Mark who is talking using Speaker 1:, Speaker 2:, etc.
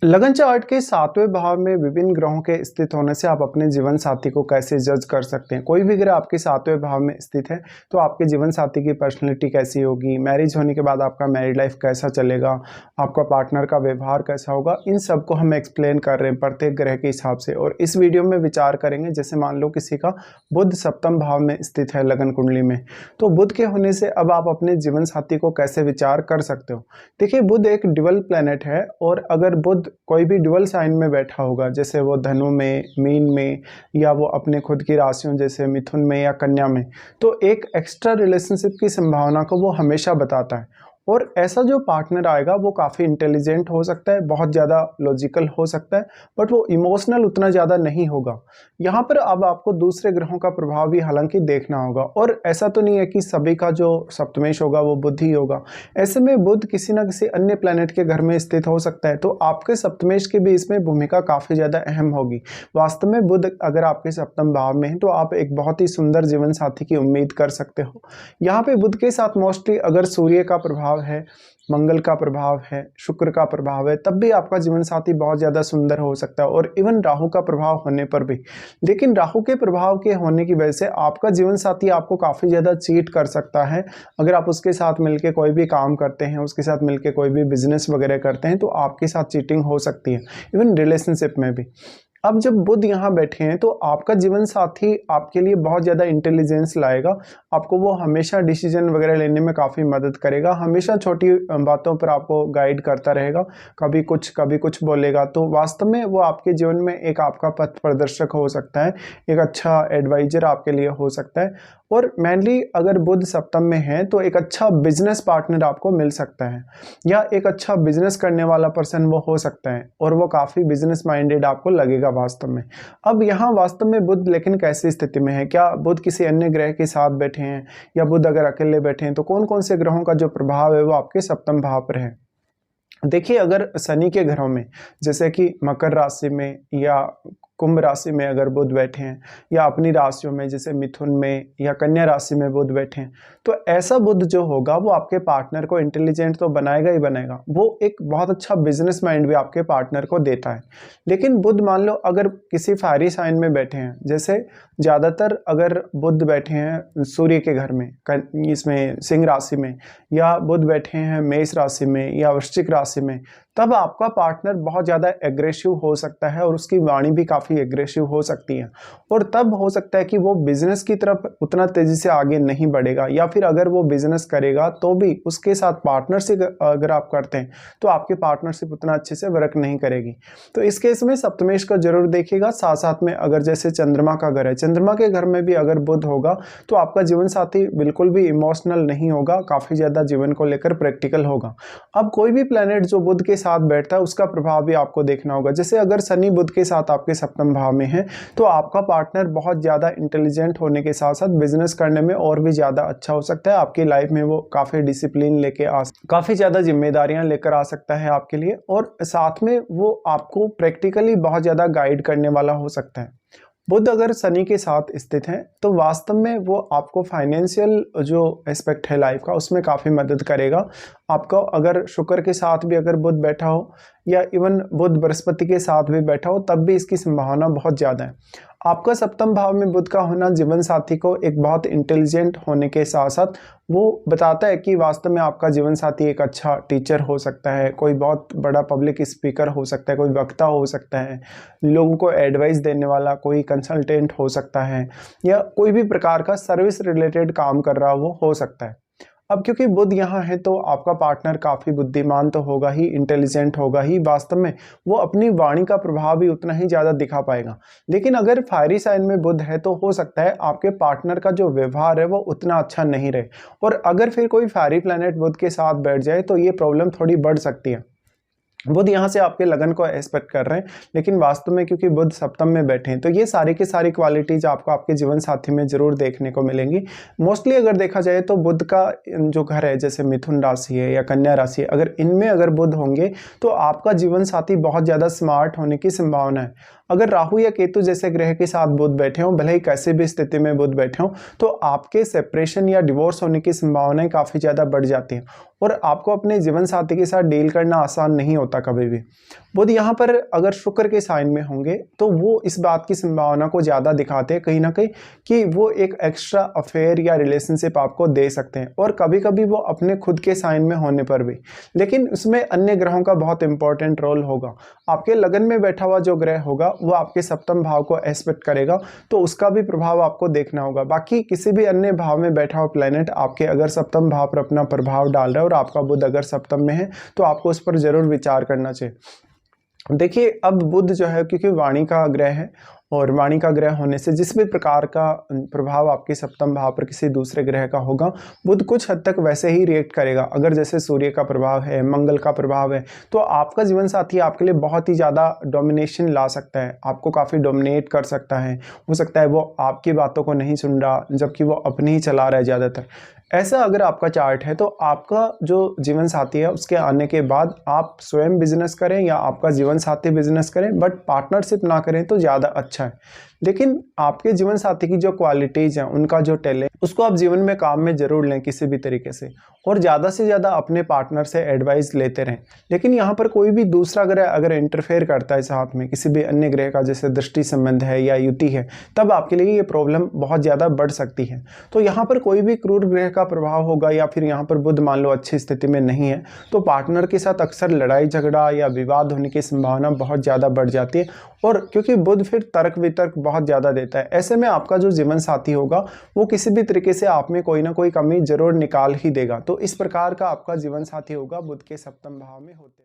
Speaker 1: लगन चार्ट के 7वें भाव में विभिन्न ग्रहों के स्थित होने से आप अपने जीवन साथी को कैसे जज कर सकते हैं। कोई भी ग्रह आपके 7वें भाव में स्थित है तो आपके जीवन साथी की पर्सनैलिटी कैसी होगी, मैरिज होने के बाद आपका मैरिड लाइफ कैसा चलेगा, आपका पार्टनर का व्यवहार कैसा होगा, इन सब को हम एक्सप्लेन कर रहे हैं प्रत्येक ग्रह के हिसाब से। और इस वीडियो में विचार करेंगे, जैसे मान लो किसी का बुध सप्तम भाव में स्थित है लगन कुंडली में, तो बुध के होने से अब आप अपने जीवन साथी को कैसे विचार कर सकते हो। देखिए, बुध एक ड्यूअल प्लैनेट है और अगर बुध कोई भी ड्यूअल साइन में बैठा होगा, जैसे वो धनु में, मीन में, या वो अपने खुद की राशियों जैसे मिथुन में या कन्या में, तो एक एक्स्ट्रा रिलेशनशिप की संभावना को वो हमेशा बताता है। और ऐसा जो पार्टनर आएगा वो काफ़ी इंटेलिजेंट हो सकता है, बहुत ज़्यादा लॉजिकल हो सकता है, बट वो इमोशनल उतना ज़्यादा नहीं होगा। यहाँ पर अब आपको दूसरे ग्रहों का प्रभाव भी हालांकि देखना होगा। और ऐसा तो नहीं है कि सभी का जो सप्तमेश होगा वो बुध ही होगा। ऐसे में बुध किसी न किसी अन्य प्लैनेट के घर में स्थित हो सकता है, तो आपके सप्तमेश की भी इसमें भूमिका काफ़ी ज़्यादा अहम होगी। वास्तव में बुध अगर आपके सप्तम भाव में है तो आप एक बहुत ही सुंदर जीवन साथी की उम्मीद कर सकते हो। यहाँ पे बुध के साथ मोस्टली अगर सूर्य का प्रभाव है, मंगल का प्रभाव है, शुक्र का प्रभाव है, तब भी आपका जीवन साथी बहुत ज़्यादा सुंदर हो सकता है। और इवन राहु का प्रभाव होने पर भी, लेकिन राहु के प्रभाव के होने की वजह से आपका जीवन साथी आपको काफ़ी ज़्यादा चीट कर सकता है। अगर आप उसके साथ मिलके कोई भी काम करते हैं, उसके साथ मिलके कोई भी बिजनेस वगैरह करते हैं, तो आपके साथ चीटिंग हो सकती है, इवन रिलेशनशिप में भी। अब जब बुध यहाँ बैठे हैं तो आपका जीवन साथी आपके लिए बहुत ज़्यादा इंटेलिजेंस लाएगा। आपको वो हमेशा डिसीजन वगैरह लेने में काफ़ी मदद करेगा, हमेशा छोटी बातों पर आपको गाइड करता रहेगा, कभी कुछ बोलेगा। तो वास्तव में वो आपके जीवन में एक आपका पथ प्रदर्शक हो सकता है, एक अच्छा एडवाइजर आपके लिए हो सकता है। और मेनली अगर बुध सप्तम में है तो एक अच्छा बिजनेस पार्टनर आपको मिल सकता है, या एक अच्छा बिजनेस करने वाला पर्सन वो हो सकता है, और वो काफ़ी बिजनेस माइंडेड आपको लगेगा वास्तव में। अब यहाँ वास्तव में बुध लेकिन कैसी स्थिति में है, क्या बुध किसी अन्य ग्रह के साथ बैठे हैं, या बुध अगर अकेले बैठे हैं, तो कौन कौन से ग्रहों का जो प्रभाव है वो आपके सप्तम भाव पर है। देखिए, अगर शनि के घरों में, जैसे कि मकर राशि में या कुंभ राशि में अगर बुध बैठे हैं, या अपनी राशियों में जैसे मिथुन में या कन्या राशि में बुध बैठे हैं, तो ऐसा बुध जो होगा वो आपके पार्टनर को इंटेलिजेंट तो बनाएगा ही बनाएगा, वो एक बहुत अच्छा बिजनेस माइंड भी आपके पार्टनर को देता है। लेकिन बुध मान लो अगर किसी फायरी साइन में बैठे हैं, जैसे ज़्यादातर अगर बुध बैठे हैं सूर्य के घर में, इसमें सिंह राशि में, या बुध बैठे हैं मेष राशि में या वृश्चिक राशि में, तब आपका पार्टनर बहुत ज़्यादा एग्रेसिव हो सकता है और उसकी वाणी भी काफ़ी एग्रेसिव हो सकती है। और तब हो सकता है कि वो बिजनेस की तरफ उतना तेज़ी से आगे नहीं बढ़ेगा, या फिर अगर वो बिजनेस करेगा तो भी उसके साथ पार्टनरशिप अगर आप करते हैं तो आपकी पार्टनरशिप उतना अच्छे से वर्क नहीं करेगी। तो इस केस में सप्तमेश का जरूर देखिएगा। साथ साथ में अगर जैसे चंद्रमा का घर है, चंद्रमा के घर में भी अगर बुध होगा तो आपका जीवन साथी बिल्कुल भी इमोशनल नहीं होगा, काफ़ी ज़्यादा जीवन को लेकर प्रैक्टिकल होगा। अब कोई भी प्लैनेट जो बुध के साथ बैठता है उसका प्रभाव भी आपको देखना होगा। जैसे अगर शनि बुध के साथ आपके सप्तम भाव में है तो आपका पार्टनर बहुत ज़्यादा इंटेलिजेंट होने के साथ साथ बिजनेस करने में और भी ज़्यादा अच्छा हो सकता है। आपकी लाइफ में वो काफ़ी डिसिप्लिन लेके काफ़ी ज़्यादा जिम्मेदारियां लेकर आ सकता है आपके लिए, और साथ में वो आपको प्रैक्टिकली बहुत ज़्यादा गाइड करने वाला हो सकता है। बुध अगर शनि के साथ स्थित है तो वास्तव में वो आपको फाइनेंशियल जो एस्पेक्ट है लाइफ का उसमें काफ़ी मदद करेगा। आपको अगर शुक्र के साथ भी अगर बुध बैठा हो, या इवन बुध बृहस्पति के साथ भी बैठा हो, तब भी इसकी संभावना बहुत ज़्यादा है। आपका सप्तम भाव में बुध का होना जीवन साथी को एक बहुत इंटेलिजेंट होने के साथ साथ वो बताता है कि वास्तव में आपका जीवन साथी एक अच्छा टीचर हो सकता है, कोई बहुत बड़ा पब्लिक स्पीकर हो सकता है, कोई वक्ता हो सकता है, लोगों को एडवाइस देने वाला कोई कंसल्टेंट हो सकता है, या कोई भी प्रकार का सर्विस रिलेटेड काम कर रहा वो हो सकता है। अब क्योंकि बुध यहाँ है तो आपका पार्टनर काफ़ी बुद्धिमान तो होगा ही, इंटेलिजेंट होगा ही, वास्तव में वो अपनी वाणी का प्रभाव भी उतना ही ज़्यादा दिखा पाएगा। लेकिन अगर फायरी साइन में बुध है तो हो सकता है आपके पार्टनर का जो व्यवहार है वो उतना अच्छा नहीं रहे, और अगर फिर कोई फायरी प्लैनेट बुध के साथ बैठ जाए तो ये प्रॉब्लम थोड़ी बढ़ सकती है। बुध यहाँ से आपके लगन को एक्सपेक्ट कर रहे हैं, लेकिन वास्तव में क्योंकि बुध सप्तम में बैठे हैं तो ये सारी की सारी क्वालिटीज आपको आपके जीवन साथी में जरूर देखने को मिलेंगी। मोस्टली अगर देखा जाए तो बुध का जो घर है, जैसे मिथुन राशि है या कन्या राशि है, अगर इनमें अगर बुध होंगे तो आपका जीवन साथी बहुत ज़्यादा स्मार्ट होने की संभावना है। अगर राहु या केतु जैसे ग्रह के साथ बुध बैठे हों, भले ही कैसे भी स्थिति में बुध बैठे हों, तो आपके सेपरेशन या डिवोर्स होने की संभावनाएं काफ़ी ज़्यादा बढ़ जाती हैं, और आपको अपने जीवन साथी के साथ डील करना आसान नहीं होता। होता कभी भी। बुध यहाँ पर अगर शुक्र के साइन में होंगे तो वो इस बात की संभावना को ज़्यादा दिखाते हैं कहीं ना कहीं कि वो एक एक्स्ट्रा अफेयर या रिलेशनशिप आपको दे सकते हैं, और कभी कभी वो अपने खुद के साइन में होने पर भी। लेकिन उसमें अन्य ग्रहों का बहुत इंपॉर्टेंट रोल होगा। आपके लगन में बैठा हुआ जो ग्रह होगा वो आपके सप्तम भाव को एस्पेक्ट करेगा, तो उसका भी प्रभाव आपको देखना होगा। बाकी किसी भी अन्य भाव में बैठा हुआ प्लेनेट आपके अगर सप्तम भाव पर अपना प्रभाव डाल रहा है और आपका बुध अगर सप्तम में है तो आपको उस पर जरूर विचार करना चाहिए। देखिए, अब बुध जो है क्योंकि वाणी का ग्रह है, और वाणी का ग्रह होने से जिस भी प्रकार का प्रभाव आपके सप्तम भाव पर किसी दूसरे ग्रह का होगा, बुध कुछ हद तक वैसे ही रिएक्ट करेगा। अगर जैसे सूर्य का प्रभाव है, मंगल का प्रभाव है, तो आपका जीवन साथी आपके लिए बहुत ही ज़्यादा डोमिनेशन ला सकता है, आपको काफ़ी डोमिनेट कर सकता है। हो सकता है वो आपकी बातों को नहीं सुन रहा, जबकि वो अपनी ही चला रहा है ज़्यादातर। ऐसा अगर आपका चार्ट है तो आपका जो जीवन साथी है उसके आने के बाद आप स्वयं बिजनेस करें या आपका जीवन साथी बिजनेस करें, बट पार्टनरशिप ना करें तो ज़्यादा अच्छा है। लेकिन आपके जीवन साथी की जो क्वालिटीज़ हैं, उनका जो टैलेंट, उसको आप जीवन में काम में ज़रूर लें किसी भी तरीके से, और ज़्यादा से ज़्यादा अपने पार्टनर से एडवाइस लेते रहें। लेकिन यहाँ पर कोई भी दूसरा ग्रह अगर इंटरफेयर करता है साथ में किसी भी अन्य ग्रह का, जैसे दृष्टि संबंध है या युति है, तब आपके लिए ये प्रॉब्लम बहुत ज़्यादा बढ़ सकती है। तो यहाँ पर कोई भी क्रूर ग्रह का प्रभाव होगा, या फिर यहाँ पर बुध मान लो अच्छी स्थिति में नहीं है, तो पार्टनर के साथ अक्सर लड़ाई झगड़ा या विवाद होने की संभावना बहुत ज़्यादा बढ़ जाती है। और क्योंकि बुध फिर तर्क वितर्क बहुत ज़्यादा देता है, ऐसे में आपका जो जीवन साथी होगा वो किसी भी तरीके से आप में कोई ना कोई कमी जरूर निकाल ही देगा। तो इस प्रकार का आपका जीवन साथी होगा बुध के सप्तम भाव में होते।